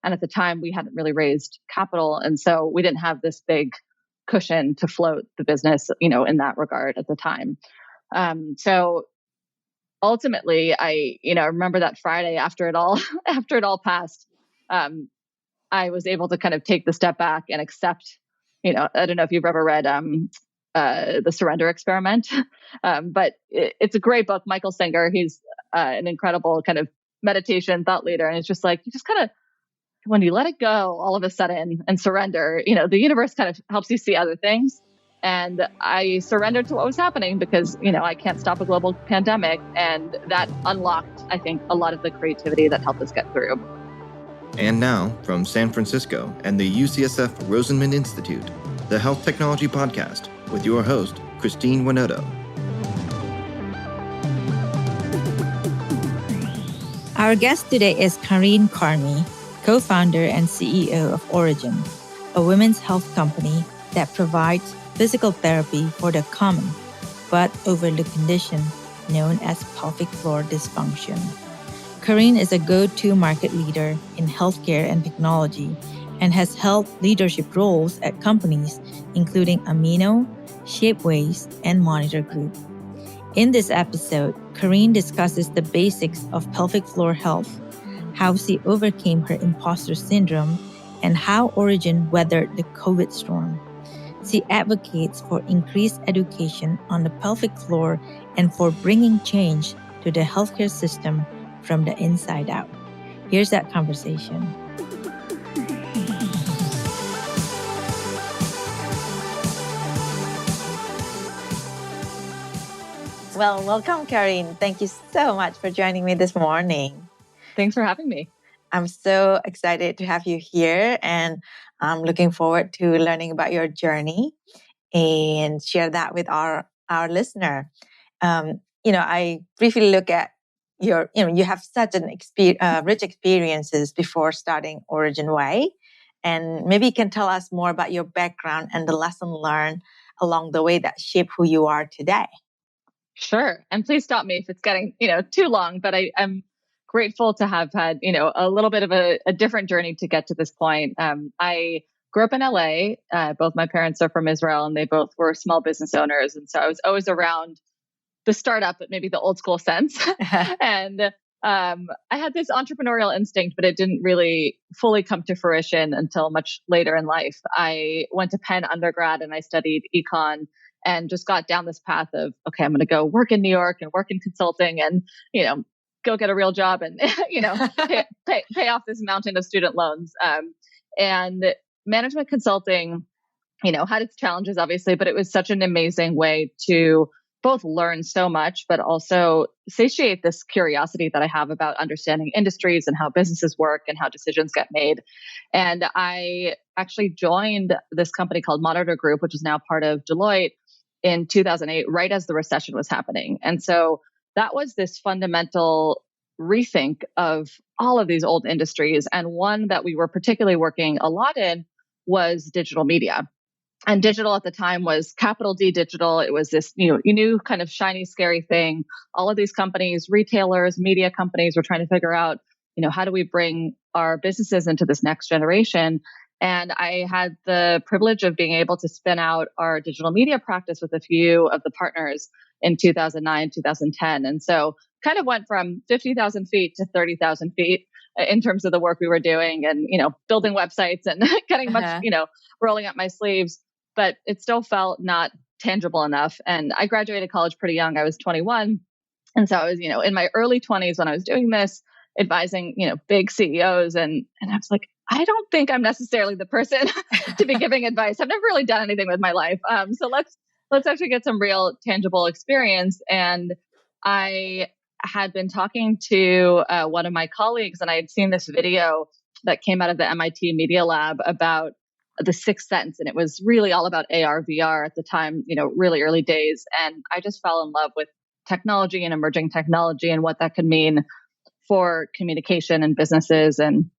And at the time, we hadn't really raised capital. And so we didn't have this big cushion to float the business, in that regard at the time. So ultimately, I remember that Friday after it all passed, I was able to kind of take the step back and accept, I don't know if you've ever read The Surrender Experiment, but it's a great book. Michael Singer, he's an incredible kind of meditation thought leader. And it's just like, you just kind of, when you let it go all of a sudden and surrender, the universe kind of helps you see other things. And I surrendered to what was happening because, I can't stop a global pandemic. And that unlocked, I think, a lot of the creativity that helped us get through. And now, from San Francisco and the UCSF Rosenman Institute, the Health Technology Podcast with your host, Christine Winoto. Our guest today is Carine Carmy, co-founder and CEO of Origin, a women's health company that provides physical therapy for the common but overlooked condition known as pelvic floor dysfunction. Carine is a go-to market leader in healthcare and technology and has held leadership roles at companies including Amino, Shapeways, and Monitor Group. In this episode, Carine discusses the basics of pelvic floor health, how she overcame her imposter syndrome, and how Origin weathered the COVID storm. She advocates for increased education on the pelvic floor and for bringing change to the healthcare system from the inside out. Here's that conversation. Well, welcome, Carine. Thank you so much for joining me this morning. Thanks for having me. I'm so excited to have you here, and I'm looking forward to learning about your journey and share that with our listener. I briefly look at you have such an rich experiences before starting Origin Way, and maybe you can tell us more about your background and the lesson learned along the way that shape who you are today. Sure. And please stop me if it's getting, too long, but I'm grateful to have had, a little bit of a different journey to get to this point. I grew up in LA. Both my parents are from Israel and they both were small business owners. And so I was always around the startup, but maybe the old school sense. And I had this entrepreneurial instinct, but it didn't really fully come to fruition until much later in life. I went to Penn undergrad and I studied econ and just got down this path of, okay, I'm going to go work in New York and work in consulting and, go get a real job and, pay off this mountain of student loans. And management consulting, had its challenges, obviously, but it was such an amazing way to both learn so much, but also satiate this curiosity that I have about understanding industries and how businesses work and how decisions get made. And I actually joined this company called Monitor Group, which is now part of Deloitte, in 2008, right as the recession was happening. And so that was this fundamental rethink of all of these old industries. And one that we were particularly working a lot in was digital media. And digital at the time was capital D digital. It was this new kind of shiny, scary thing. All of these companies, retailers, media companies were trying to figure out, how do we bring our businesses into this next generation? And I had the privilege of being able to spin out our digital media practice with a few of the partners in 2009, 2010. And so kind of went from 50,000 feet to 30,000 feet in terms of the work we were doing and, building websites and getting much, rolling up my sleeves, but it still felt not tangible enough. And I graduated college pretty young. I was 21. And so I was, in my early 20s when I was doing this, advising, big CEOs. And I was like, I don't think I'm necessarily the person to be giving advice. I've never really done anything with my life. So let's actually get some real tangible experience. And I had been talking to one of my colleagues, and I had seen this video that came out of the MIT Media Lab about the Sixth Sense. And it was really all about AR, VR at the time, really early days. And I just fell in love with technology and emerging technology and what that could mean for communication and businesses and,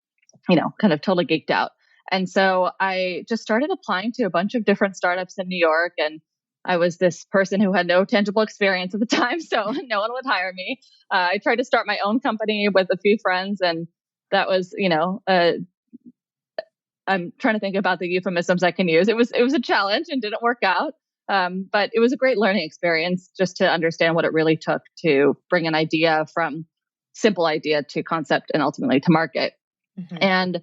kind of totally geeked out. And so I just started applying to a bunch of different startups in New York. And I was this person who had no tangible experience at the time, so no one would hire me. I tried to start my own company with a few friends, and that was, I'm trying to think about the euphemisms I can use. It was a challenge and didn't work out. But it was a great learning experience just to understand what it really took to bring an idea from simple idea to concept and ultimately to market. Mm-hmm. And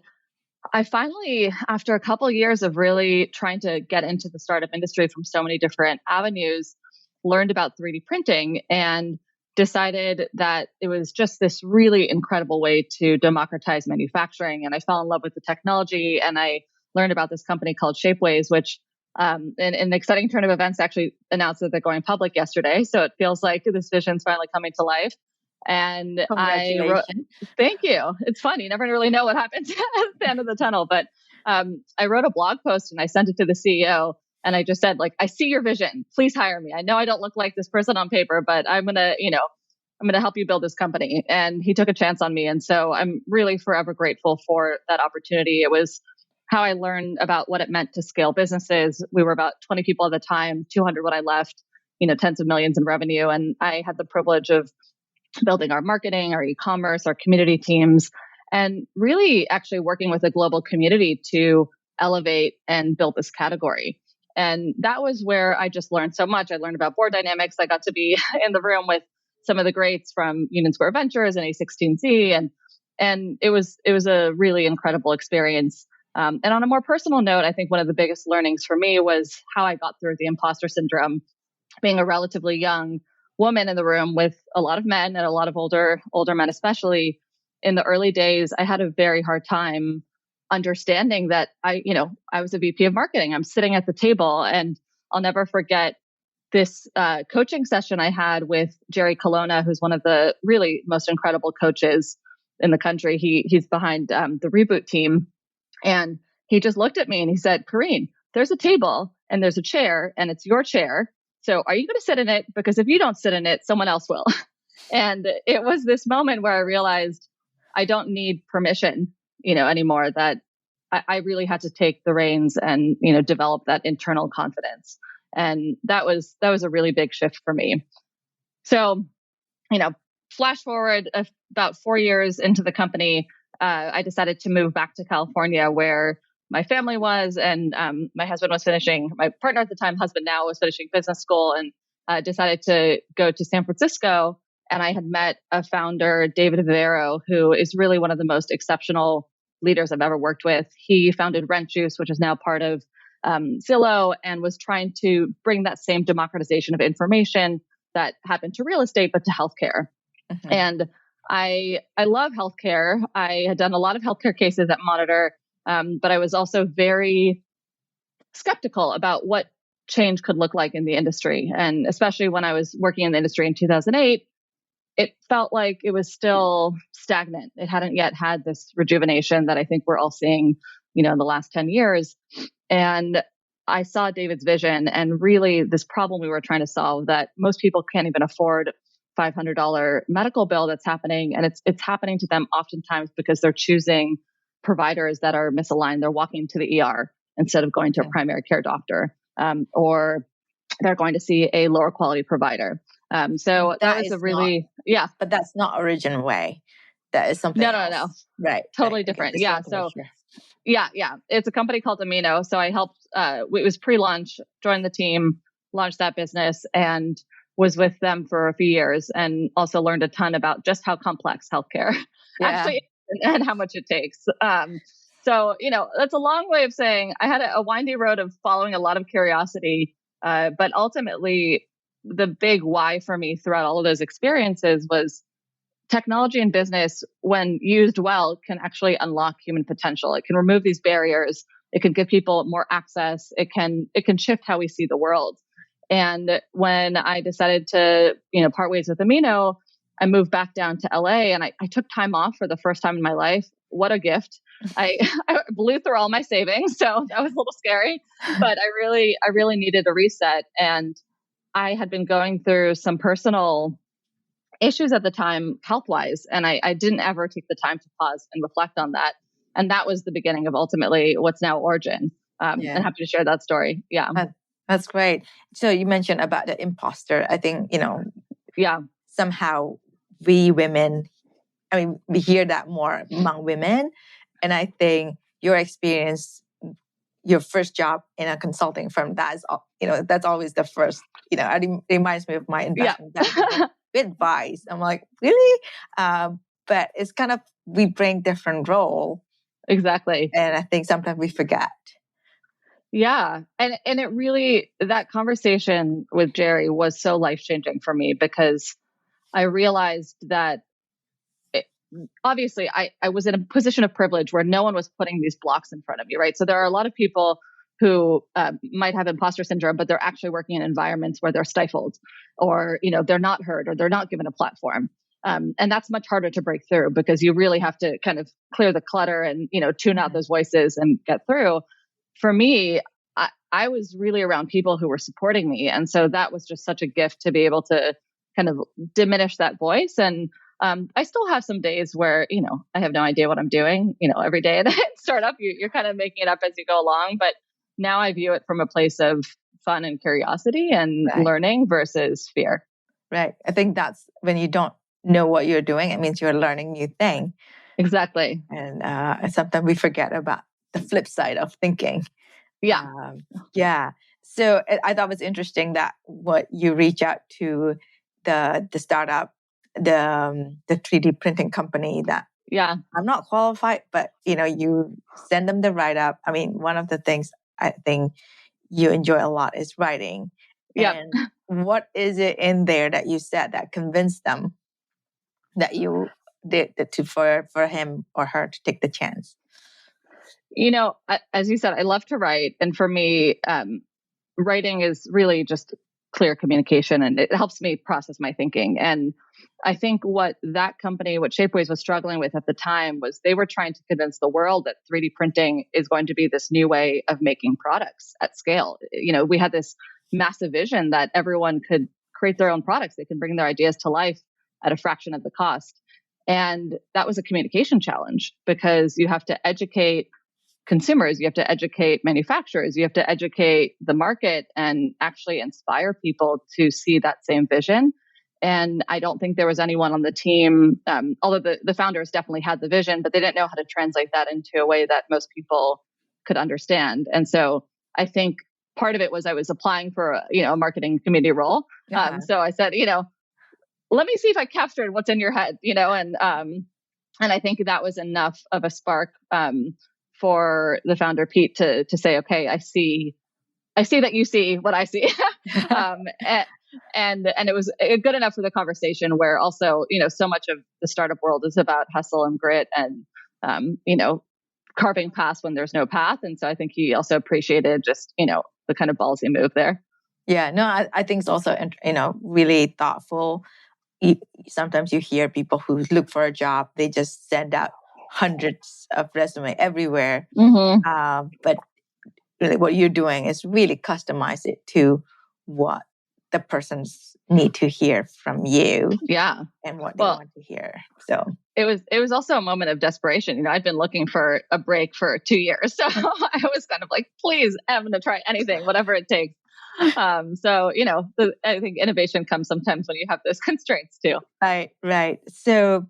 I finally, after a couple of years of really trying to get into the startup industry from so many different avenues, learned about 3D printing and decided that it was just this really incredible way to democratize manufacturing. And I fell in love with the technology, and I learned about this company called Shapeways, which in an exciting turn of events actually announced that they're going public yesterday. So it feels like this vision's finally coming to life. And thank you. It's fun. You never really know what happens at the end of the tunnel. But I wrote a blog post and I sent it to the CEO. And I just said, like, I see your vision. Please hire me. I know I don't look like this person on paper, but I'm going to help you build this company. And he took a chance on me. And so I'm really forever grateful for that opportunity. It was how I learned about what it meant to scale businesses. We were about 20 people at the time, 200 when I left, tens of millions in revenue. And I had the privilege of building our marketing, our e-commerce, our community teams, and really actually working with a global community to elevate and build this category. And that was where I just learned so much. I learned about board dynamics. I got to be in the room with some of the greats from Union Square Ventures and A16Z. And it was a really incredible experience. And on a more personal note, I think one of the biggest learnings for me was how I got through the imposter syndrome, being a relatively young woman in the room with a lot of men and a lot of older men, especially in the early days. I had a very hard time understanding that I was a VP of marketing. I'm sitting at the table, and I'll never forget this coaching session I had with Jerry Colonna, who's one of the really most incredible coaches in the country. He's behind the Reboot team. And he just looked at me and he said, Carine, there's a table and there's a chair and it's your chair. So are you going to sit in it? Because if you don't sit in it, someone else will. And it was this moment where I realized I don't need permission, anymore, that I really had to take the reins and, develop that internal confidence. And that was a really big shift for me. So, flash forward about 4 years into the company, I decided to move back to California where my family was, and my husband was finishing, my partner at the time, husband now, was finishing business school, and decided to go to San Francisco. And I had met a founder, David Vivero, who is really one of the most exceptional leaders I've ever worked with. He founded Rent Juice, which is now part of Zillow, and was trying to bring that same democratization of information that happened to real estate, but to healthcare. Mm-hmm. And I love healthcare. I had done a lot of healthcare cases at Monitor, but I was also very skeptical about what change could look like in the industry. And especially when I was working in the industry in 2008, it felt like it was still stagnant. It hadn't yet had this rejuvenation that I think we're all seeing, in the last 10 years. And I saw David's vision and really this problem we were trying to solve, that most people can't even afford $500 medical bill that's happening. And it's happening to them oftentimes because they're choosing providers that are misaligned. They're walking to the ER instead of going to a primary care doctor, or they're going to see a lower quality provider. So that was a really, But that's not original way. That is something else. No. Right. Totally right. different. Yeah. So yeah. It's a company called Amino. So I helped, it was pre-launch, joined the team, launched that business, and was with them for a few years, and also learned a ton about just how complex healthcare actually is and how much it takes. So, that's a long way of saying I had a windy road of following a lot of curiosity. But ultimately, the big why for me throughout all of those experiences was technology in business, when used well, can actually unlock human potential. It can remove these barriers. It can give people more access. It can shift how we see the world. And when I decided to, part ways with Amino, I moved back down to LA, and I took time off for the first time in my life. What a gift. I blew through all my savings. So that was a little scary, but I really needed a reset. And I had been going through some personal issues at the time, health-wise, and I didn't ever take the time to pause and reflect on that. And that was the beginning of ultimately what's now Origin. And happy to share that story. Yeah. That's great. So you mentioned about the imposter. I think, somehow we women, we hear that more among women. And I think your experience your first job in a consulting firm, that's always the first, it reminds me of my investment bank. Good advice. I'm like, really? But it's kind of, we bring different role. Exactly. And I think sometimes we forget. Yeah. And it really, that conversation with Jerry was so life-changing for me, because I realized that obviously I was in a position of privilege where no one was putting these blocks in front of me, right? So there are a lot of people who might have imposter syndrome, but they're actually working in environments where they're stifled, or, they're not heard, or they're not given a platform. And that's much harder to break through, because you really have to kind of clear the clutter and, tune out those voices and get through. For me, I was really around people who were supporting me. And so that was just such a gift to be able to kind of diminish that voice. And I still have some days where, I have no idea what I'm doing, every day at startup, you're kind of making it up as you go along. But now I view it from a place of fun and curiosity and learning versus fear. Right. I think that's when you don't know what you're doing, it means you're learning new thing. Exactly. And sometimes we forget about the flip side of thinking. Yeah. Yeah. So I thought it was interesting that what you reach out to the startup, the 3D printing company that I'm not qualified, but you send them the write-up. I mean, one of the things I think you enjoy a lot is writing. Yeah. And what is it in there that you said that convinced them that you did for him or her to take the chance? As you said, I love to write. And for me, writing is really just clear communication, and it helps me process my thinking. And I think what that company, what Shapeways was struggling with at the time, was they were trying to convince the world that 3D printing is going to be this new way of making products at scale. We had this massive vision that everyone could create their own products. They can bring their ideas to life at a fraction of the cost. And that was a communication challenge, because you have to educate consumers, you have to educate manufacturers, you have to educate the market and actually inspire people to see that same vision. And I don't think there was anyone on the team, although the founders definitely had the vision, but they didn't know how to translate that into a way that most people could understand. And so I think part of it was I was applying for a marketing committee role. So I said, let me see if I captured what's in your head, and I think that was enough of a spark for the founder, Pete, to say, okay, I see that you see what I see. And it was good enough for the conversation where also, so much of the startup world is about hustle and grit and, carving paths when there's no path. And so I think he also appreciated just, the kind of ballsy move there. Yeah, no, I think it's also, really thoughtful. Sometimes you hear people who look for a job, they just send out hundreds of resumes everywhere. Mm-hmm. But really what you're doing is really customize it to what the persons need to hear from you. Yeah. And what they want to hear. So it was also a moment of desperation. I'd been looking for a break for 2 years. So I was kind of like, please, I'm going to try anything, whatever it takes. So, I think innovation comes sometimes when you have those constraints too. Right. So,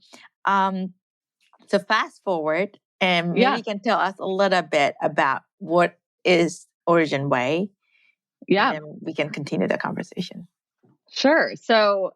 so fast forward, and maybe you can tell us a little bit about what is Origin Way. Yeah. And then we can continue the conversation. Sure. So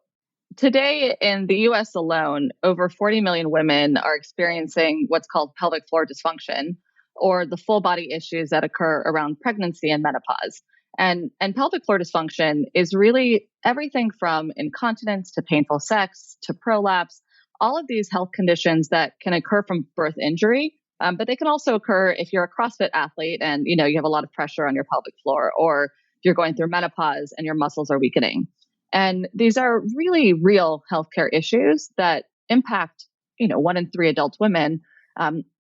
today in the US alone, over 40 million women are experiencing what's called pelvic floor dysfunction, or the full body issues that occur around pregnancy and menopause. And pelvic floor dysfunction is really everything from incontinence to painful sex to prolapse, all of these health conditions that can occur from birth injury, but they can also occur if you're a CrossFit athlete and you have a lot of pressure on your pelvic floor, or you're going through menopause and your muscles are weakening. And these are really real healthcare issues that impact, 1 in 3 adult women.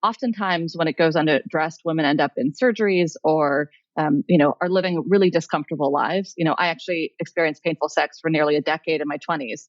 Oftentimes when it goes unaddressed, women end up in surgeries or, are living really discomfortable lives. I actually experienced painful sex for nearly a decade in my 20s.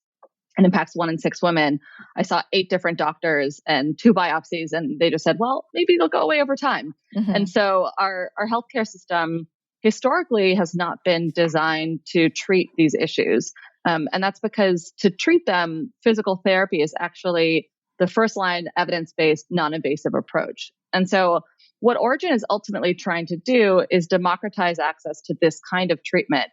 It impacts 1 in 6 women. I saw 8 different doctors and 2 biopsies, and they just said, well, maybe they'll go away over time. Mm-hmm. And so our healthcare system historically has not been designed to treat these issues. And that's because to treat them, physical therapy is actually the first line evidence-based non-invasive approach. And so what Origin is ultimately trying to do is democratize access to this kind of treatment,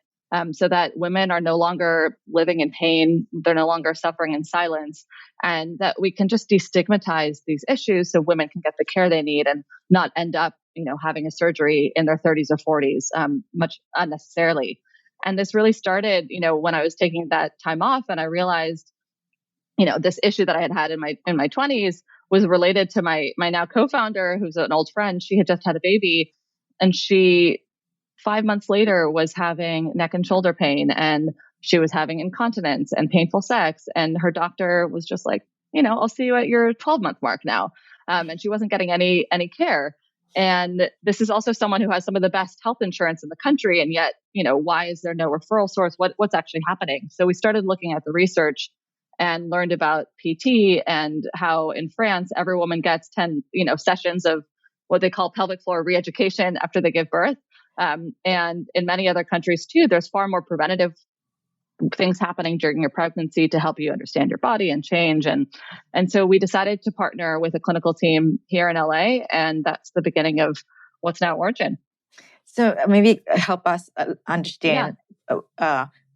so that women are no longer living in pain, they're no longer suffering in silence, and that we can just destigmatize these issues so women can get the care they need and not end up, having a surgery in their 30s or 40s, much unnecessarily. And this really started, when I was taking that time off, and I realized, this issue that I had in my 20s was related to my now co-founder, who's an old friend. She had just had a baby, and she 5 months later was having neck and shoulder pain, and she was having incontinence and painful sex. And her doctor was just like, I'll see you at your 12-month mark now. And she wasn't getting any care. And this is also someone who has some of the best health insurance in the country. And yet, why is there no referral source? What's actually happening? So we started looking at the research and learned about PT and how in France, every woman gets 10, sessions of what they call pelvic floor re-education after they give birth. And in many other countries too, there's far more preventative things happening during your pregnancy to help you understand your body and change. And so we decided to partner with a clinical team here in LA, and that's the beginning of what's now Origin. So maybe help us understand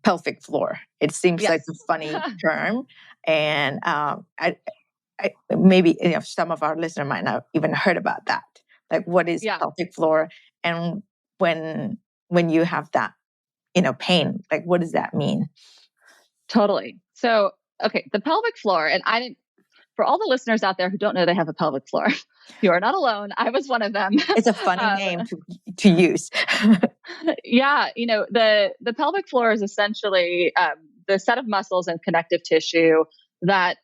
pelvic floor. It seems like a funny term, and I maybe some of our listeners might not even heard about that. Like, what is pelvic floor, and when you have that, pain, like, what does that mean? Totally. So, okay, the pelvic floor, and for all the listeners out there who don't know they have a pelvic floor, you are not alone. I was one of them. It's a funny name to use. The pelvic floor is essentially the set of muscles and connective tissue that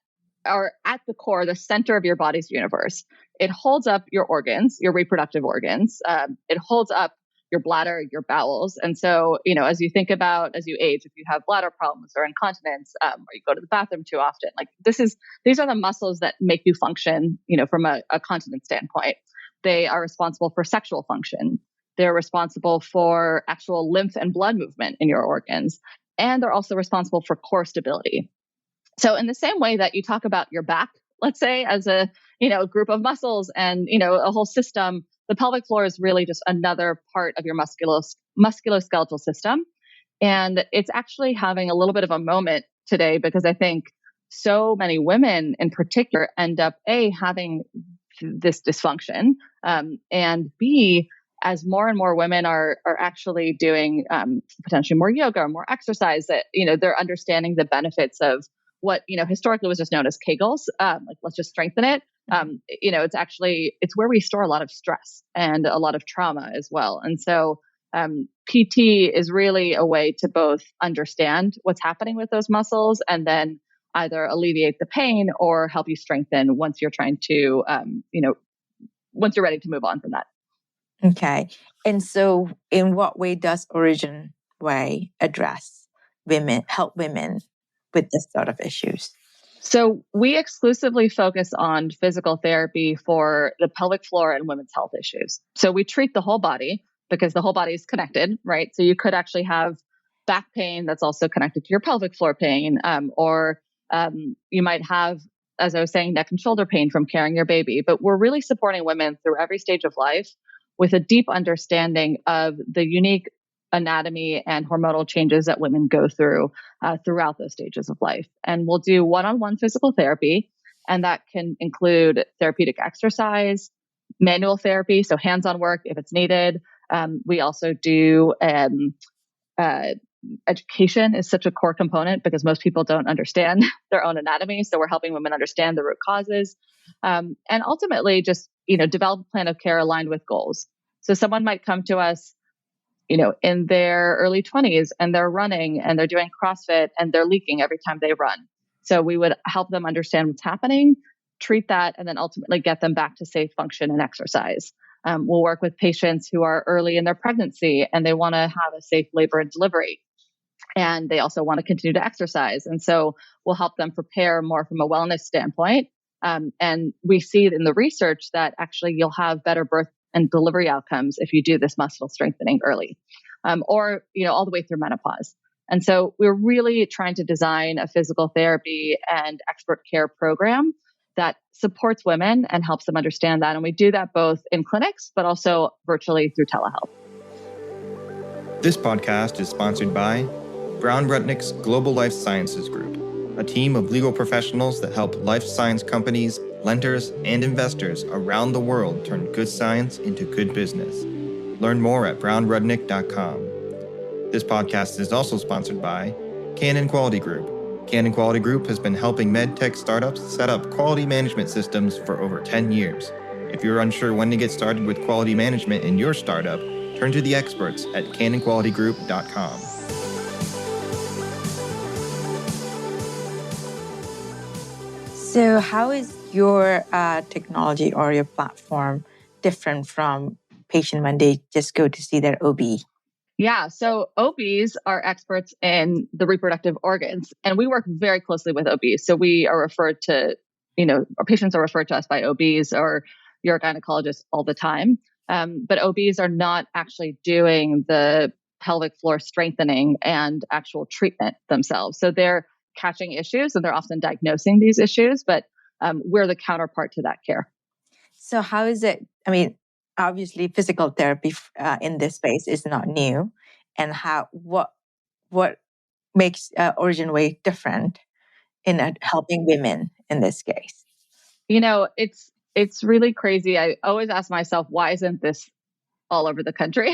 are at the core, the center of your body's universe. It holds up your organs, your reproductive organs. It holds up your bladder, your bowels. And so, as you think about, as you age, if you have bladder problems or incontinence, or you go to the bathroom too often, like these are the muscles that make you function, from a continence standpoint. They are responsible for sexual function. They're responsible for actual lymph and blood movement in your organs. And they're also responsible for core stability. So in the same way that you talk about your back, let's say, as a, group of muscles and, a whole system, the pelvic floor is really just another part of your musculoskeletal system. And it's actually having a little bit of a moment today, because I think so many women in particular end up having this dysfunction, and B, as more and more women are actually doing potentially more yoga or more exercise, that they're understanding the benefits of what historically was just known as Kegels, like let's just strengthen it. It's where we store a lot of stress and a lot of trauma as well. And so PT is really a way to both understand what's happening with those muscles and then either alleviate the pain or help you strengthen once you're trying to, once you're ready to move on from that. Okay. And so in what way does Origin Way help women with this sort of issues? So we exclusively focus on physical therapy for the pelvic floor and women's health issues. So we treat the whole body because the whole body is connected, right? So you could actually have back pain that's also connected to your pelvic floor pain, or you might have, as I was saying, neck and shoulder pain from carrying your baby. But we're really supporting women through every stage of life with a deep understanding of the unique anatomy and hormonal changes that women go through throughout those stages of life. And we'll do one-on-one physical therapy, and that can include therapeutic exercise, manual therapy, so hands-on work if it's needed. We also do education is such a core component because most people don't understand their own anatomy. So we're helping women understand the root causes, and ultimately just develop a plan of care aligned with goals. So someone might come to us in their early 20s and they're running and they're doing CrossFit and they're leaking every time they run. So we would help them understand what's happening, treat that, and then ultimately get them back to safe function and exercise. We'll work with patients who are early in their pregnancy and they want to have a safe labor and delivery. And they also want to continue to exercise. And so we'll help them prepare more from a wellness standpoint. And we see in the research that actually you'll have better birth and delivery outcomes if you do this muscle strengthening early, or all the way through menopause. And so we're really trying to design a physical therapy and expert care program that supports women and helps them understand that. And we do that both in clinics, but also virtually through telehealth. This podcast is sponsored by Brown Rudnick's Global Life Sciences Group, a team of legal professionals that help life science companies, lenders, and investors around the world turn good science into good business. Learn more at brownrudnick.com. This podcast is also sponsored by Canon Quality Group. Canon Quality Group has been helping medtech startups set up quality management systems for over 10 years. If you're unsure when to get started with quality management in your startup, turn to the experts at canonqualitygroup.com. So how is your technology or your platform different from patient when they just go to see their OB? Yeah, so OBs are experts in the reproductive organs, and we work very closely with OBs. So we are referred to, our patients are referred to us by OBs or urogynecologists all the time. But OBs are not actually doing the pelvic floor strengthening and actual treatment themselves. So they're catching issues and they're often diagnosing these issues, but we're the counterpart to that care. So how is it? I mean, obviously physical therapy in this space is not new. And what makes Origin Way different in helping women in this case? It's really crazy. I always ask myself, why isn't this all over the country?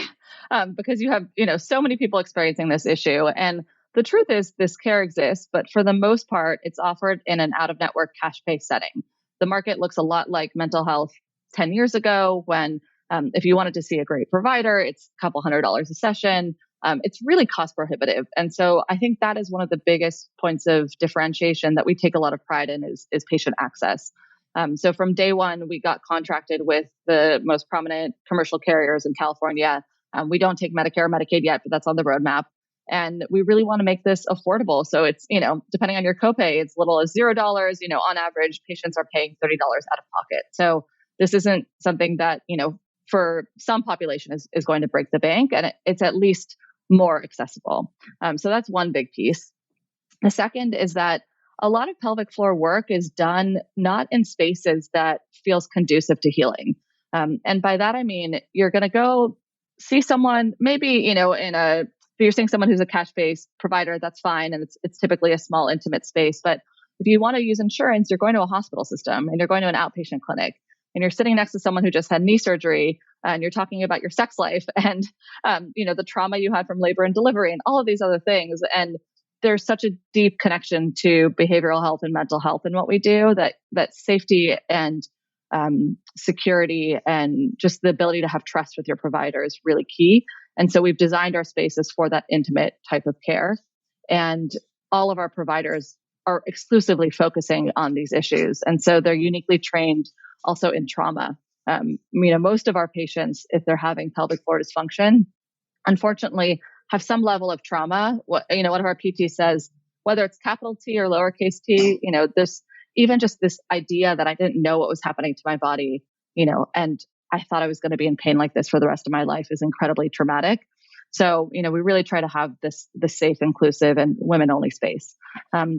Because you have, so many people experiencing this issue. And the truth is this care exists, but for the most part, it's offered in an out-of-network cash pay setting. The market looks a lot like mental health 10 years ago when if you wanted to see a great provider, it's a couple $100 a session. It's really cost prohibitive. And so I think that is one of the biggest points of differentiation that we take a lot of pride in is patient access. So from day one, we got contracted with the most prominent commercial carriers in California. We don't take Medicare or Medicaid yet, but that's on the roadmap. And we really want to make this affordable. So it's, depending on your copay, it's little as $0. On average, patients are paying $30 out of pocket. So this isn't something that, for some population is going to break the bank, and it's at least more accessible. So that's one big piece. The second is that a lot of pelvic floor work is done not in spaces that feels conducive to healing. And by that, I mean, you're going to go see someone, maybe, if you're seeing someone who's a cash-based provider, that's fine. And it's typically a small, intimate space. But if you want to use insurance, you're going to a hospital system and you're going to an outpatient clinic. And you're sitting next to someone who just had knee surgery and you're talking about your sex life and, the trauma you had from labor and delivery and all of these other things. And there's such a deep connection to behavioral health and mental health in what we do that safety and security and just the ability to have trust with your provider is really key. And so we've designed our spaces for that intimate type of care. And all of our providers are exclusively focusing on these issues. And so they're uniquely trained also in trauma. Most of our patients, if they're having pelvic floor dysfunction, unfortunately have some level of trauma. One of our PTs says, whether it's capital T or lowercase t, this idea that I didn't know what was happening to my body, and I thought I was going to be in pain like this for the rest of my life is incredibly traumatic. So, we really try to have this safe, inclusive, and women-only space.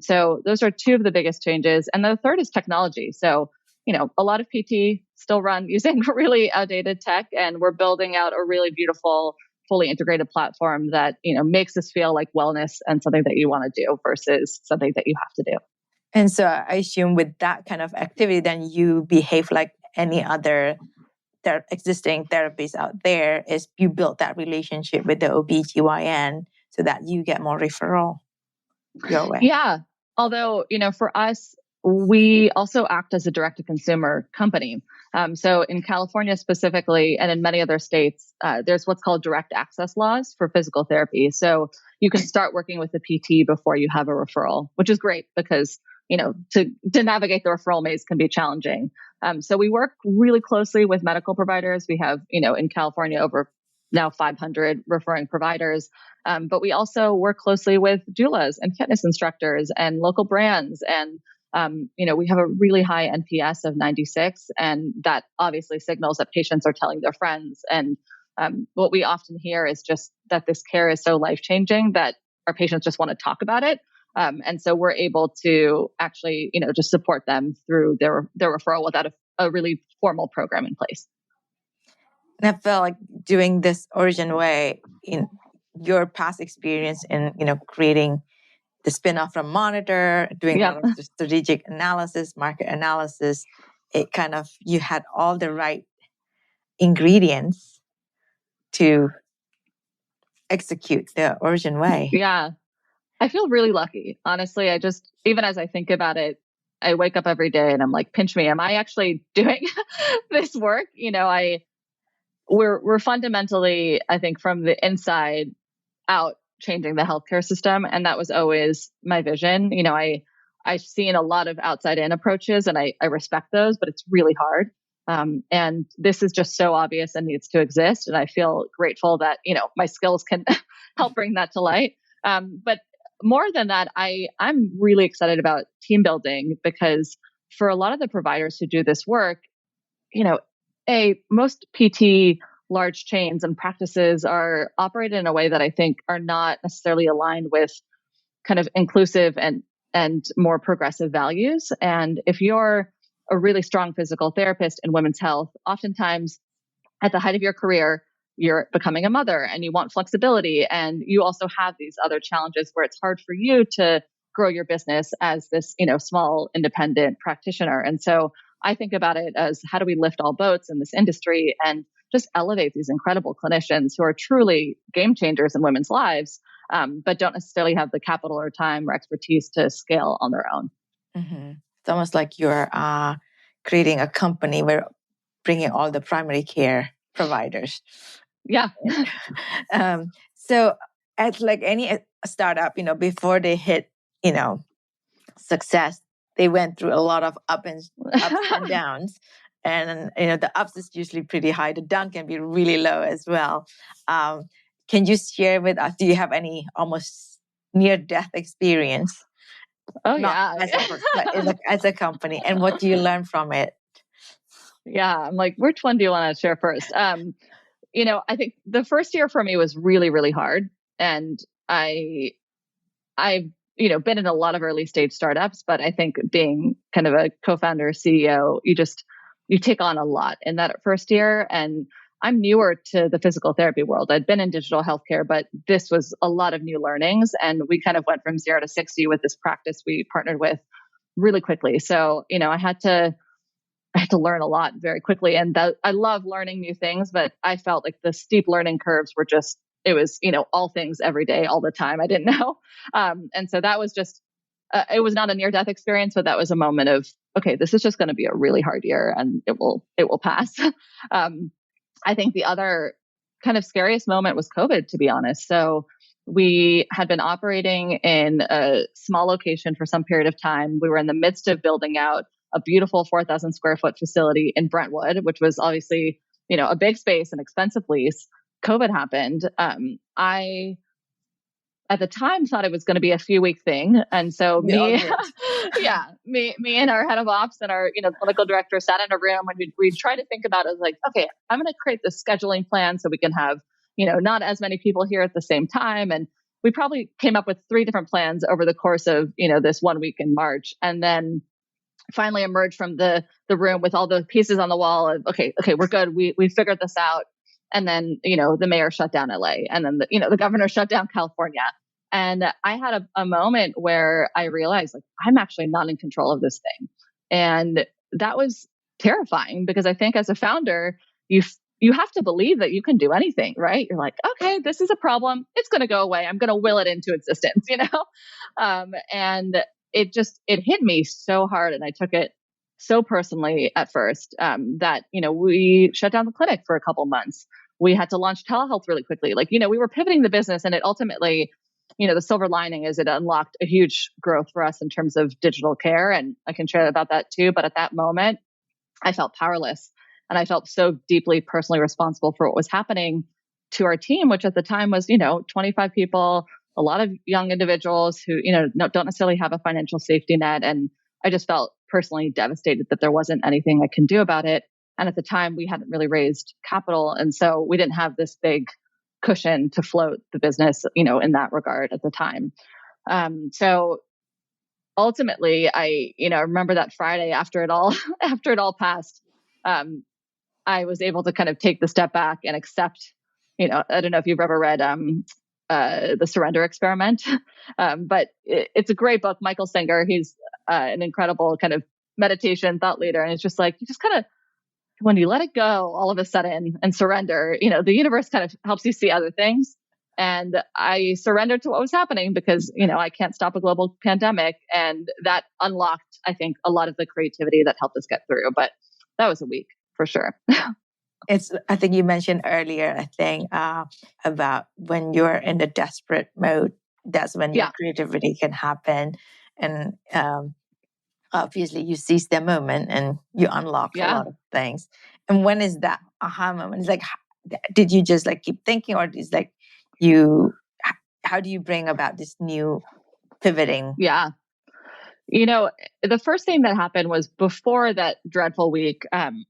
So those are two of the biggest changes. And the third is technology. So, a lot of PT still run using really outdated tech, and we're building out a really beautiful, fully integrated platform that, makes us feel like wellness and something that you want to do versus something that you have to do. And so I assume with that kind of activity, then you behave like any other existing therapies out there, is you build that relationship with the OBGYN so that you get more referral your way. Yeah. Although, for us, we also act as a direct-to-consumer company. So in California specifically, and in many other states, there's what's called direct access laws for physical therapy. So you can start working with the PT before you have a referral, which is great because, to navigate the referral maze can be challenging. So we work really closely with medical providers. We have, in California, over now 500 referring providers. But we also work closely with doulas and fitness instructors and local brands. And, we have a really high NPS of 96. And that obviously signals that patients are telling their friends. And what we often hear is just that this care is so life-changing that our patients just want to talk about it. And so we're able to actually, just support them through their referral without a really formal program in place. And I felt like doing this Origin way, in your past experience in, creating the spinoff from Monitor, doing a lot of the strategic analysis, market analysis, it kind of, you had all the right ingredients to execute the Origin way. Yeah. I feel really lucky. Honestly, even as I think about it, I wake up every day and I'm like, pinch me. Am I actually doing this work? We're fundamentally, I think, from the inside out changing the healthcare system. And that was always my vision. I've seen a lot of outside in approaches and I respect those, but it's really hard. And this is just so obvious and needs to exist. And I feel grateful that, my skills can help bring that to light. But more than that, I'm really excited about team building because for a lot of the providers who do this work, most PT large chains and practices are operated in a way that I think are not necessarily aligned with kind of inclusive and more progressive values. And if you're a really strong physical therapist in women's health, oftentimes at the height of your career, you're becoming a mother and you want flexibility. And you also have these other challenges where it's hard for you to grow your business as this, small independent practitioner. And so I think about it as how do we lift all boats in this industry and just elevate these incredible clinicians who are truly game changers in women's lives, but don't necessarily have the capital or time or expertise to scale on their own. Mm-hmm. It's almost like you're creating a company where bringing all the primary care providers. Yeah. So as like any startup, before they hit, success, they went through a lot of ups and downs. And, the ups is usually pretty high. The down can be really low as well. Can you share with us, do you have any almost near-death experience? Oh, Not yeah. as a company. And what do you learn from it? Yeah. I'm like, which one do you want to share first? I think the first year for me was really, really hard. And I've been in a lot of early stage startups, but I think being kind of a co-founder, CEO, you take on a lot in that first year. And I'm newer to the physical therapy world. I'd been in digital healthcare, but this was a lot of new learnings. And we kind of went from 0 to 60 with this practice we partnered with really quickly. So, I had to learn a lot very quickly. And I love learning new things, but I felt like the steep learning curves were it was, all things every day, all the time. I didn't know. And so that was just, it was not a near-death experience, but that was a moment of, okay, this is just going to be a really hard year and it will pass. I think the other kind of scariest moment was COVID, to be honest. So we had been operating in a small location for some period of time. We were in the midst of building out a beautiful 4,000 square foot facility in Brentwood, which was obviously, a big space and expensive lease. COVID happened. I, at the time, thought it was going to be a few-week thing. And so me and our head of ops and our, clinical director sat in a room and we tried to think about it like, okay, I'm going to create this scheduling plan so we can have, not as many people here at the same time. And we probably came up with 3 different plans over the course of, this 1 week in March. And then finally emerged from the room with all the pieces on the wall of, okay, we're good. We figured this out. And then, the mayor shut down LA and then, the governor shut down California. And I had a moment where I realized like, I'm actually not in control of this thing. And that was terrifying because I think as a founder, you have to believe that you can do anything, right? You're like, okay, this is a problem. It's going to go away. I'm going to will it into existence, and it hit me so hard. And I took it so personally at first, that, we shut down the clinic for a couple months. We had to launch telehealth really quickly. Like, we were pivoting the business and it ultimately, the silver lining is it unlocked a huge growth for us in terms of digital care. And I can share about that too. But at that moment, I felt powerless and I felt so deeply personally responsible for what was happening to our team, which at the time was, 25 people, a lot of young individuals who, don't necessarily have a financial safety net. And I just felt personally devastated that there wasn't anything I can do about it. And at the time we hadn't really raised capital. And so we didn't have this big cushion to float the business, in that regard at the time. So ultimately, I remember that Friday after it all passed, I was able to kind of take the step back and accept. I don't know if you've ever read The Surrender Experiment, but it's a great book. Michael Singer, he's an incredible kind of meditation thought leader, and it's just like you just kind of, when you let it go all of a sudden and surrender, the universe kind of helps you see other things. And I surrendered to what was happening because, I can't stop a global pandemic. And that unlocked, I think, a lot of the creativity that helped us get through. But that was a week for sure. I think you mentioned earlier, about when you're in the desperate mode, that's when your creativity can happen. And obviously you seize the moment and you unlock a lot of things. And when is that aha moment? It's like, did you just like keep thinking, or is like how do you bring about this new pivoting? Yeah. The first thing that happened was before that dreadful week,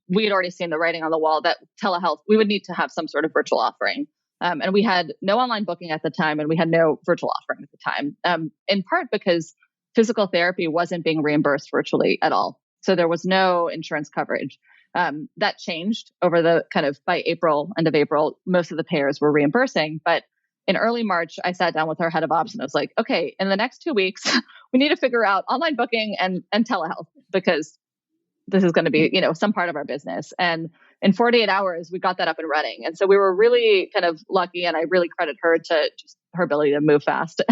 we had already seen the writing on the wall that telehealth, we would need to have some sort of virtual offering. And we had no online booking at the time, and we had no virtual offering at the time, in part because physical therapy wasn't being reimbursed virtually at all. So there was no insurance coverage. That changed over the kind of by end of April, most of the payers were reimbursing. But in early March, I sat down with our head of ops and I was like, okay, in the next 2 weeks, we need to figure out online booking and telehealth, because this is going to be, some part of our business. And in 48 hours, we got that up and running. And so we were really kind of lucky, and I really credit her to just her ability to move fast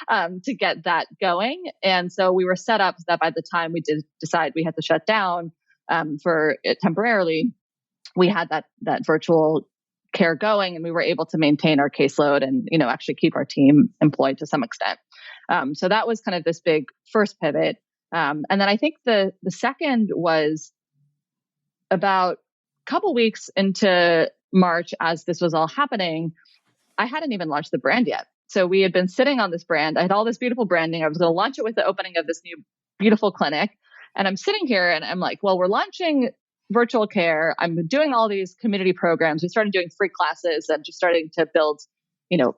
to get that going. And so we were set up so that by the time we did decide we had to shut down for it temporarily, we had that virtual care going, and we were able to maintain our caseload and, actually keep our team employed to some extent. So that was kind of this big first pivot. And then I think the second was about a couple weeks into March, as this was all happening, I hadn't even launched the brand yet. So we had been sitting on this brand. I had all this beautiful branding. I was going to launch it with the opening of this new beautiful clinic. And I'm sitting here and I'm like, well, we're launching virtual care. I'm doing all these community programs. We started doing free classes and just starting to build,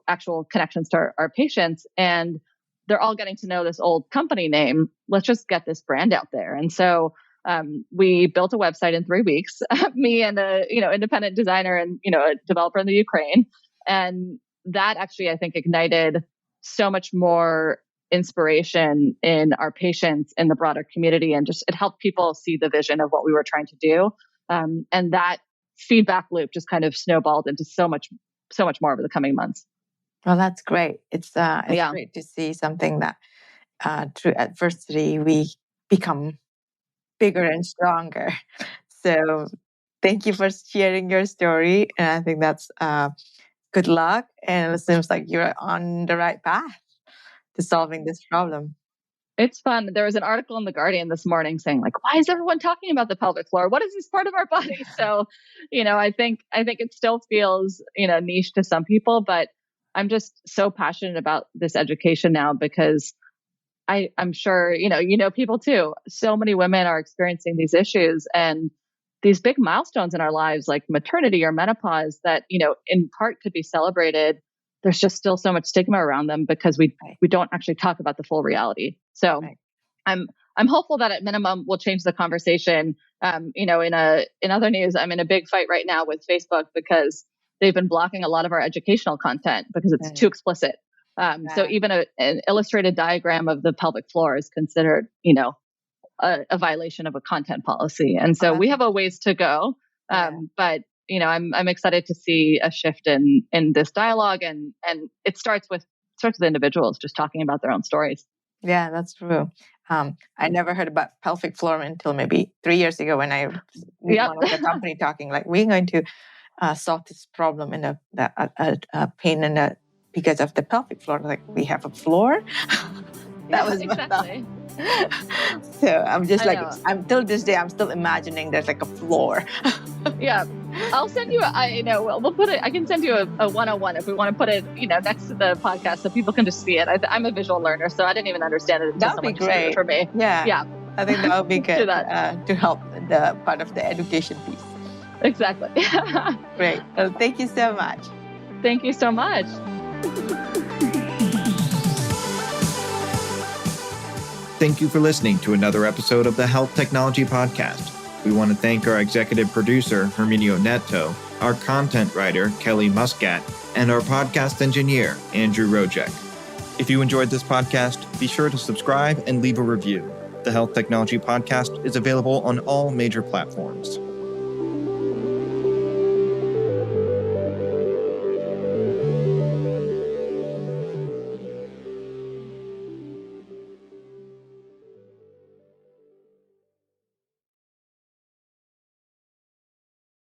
actual connections to our patients. And they're all getting to know this old company name. Let's just get this brand out there. And so we built a website in 3 weeks, me and a, independent designer and, a developer in the Ukraine. And that actually, I think, ignited so much more inspiration in our patients in the broader community, and just it helped people see the vision of what we were trying to do. And that feedback loop just kind of snowballed into so much more over the coming months. Well, that's great. It's great to see something that through adversity we become bigger and stronger. So thank you for sharing your story, and I think that's good luck. And it seems like you're on the right path to solving this problem. It's fun. There was an article in The Guardian this morning saying, like, why is everyone talking about the pelvic floor? What is this part of our body? So, I think it still feels, niche to some people, but I'm just so passionate about this education now, because I'm sure, people too. So many women are experiencing these issues and these big milestones in our lives, like maternity or menopause, that, in part could be celebrated. There's just still so much stigma around them because we don't actually talk about the full reality. So I'm hopeful that at minimum we'll change the conversation. In other news, I'm in a big fight right now with Facebook because they've been blocking a lot of our educational content because it's too explicit. So even an illustrated diagram of the pelvic floor is considered, a violation of a content policy. And so we have a ways to go. But I'm excited to see a shift in this dialogue, and it starts with individuals just talking about their own stories. Yeah, that's true. I never heard about pelvic floor until maybe 3 years ago when I was one of the company talking like, we're going to solve this problem in a pain in because of the pelvic floor. Like, we have a floor. That was exactly. So I'm just I'm till this day, I'm still imagining there's like a floor. Yeah. I'll send you, we'll put it, I can send you a 101 if we want to put it, next to the podcast so people can just see it. I'm a visual learner, so I didn't even understand it. That would be great for me. Yeah. I think that would be good to help the part of the education piece. Exactly. Great. Well, thank you so much. Thank you so much. Thank you for listening to another episode of the Health Technology Podcast. We want to thank our executive producer, Herminio Neto, our content writer, Kelly Muscat, and our podcast engineer, Andrew Rojek. If you enjoyed this podcast, be sure to subscribe and leave a review. The Health Technology Podcast is available on all major platforms.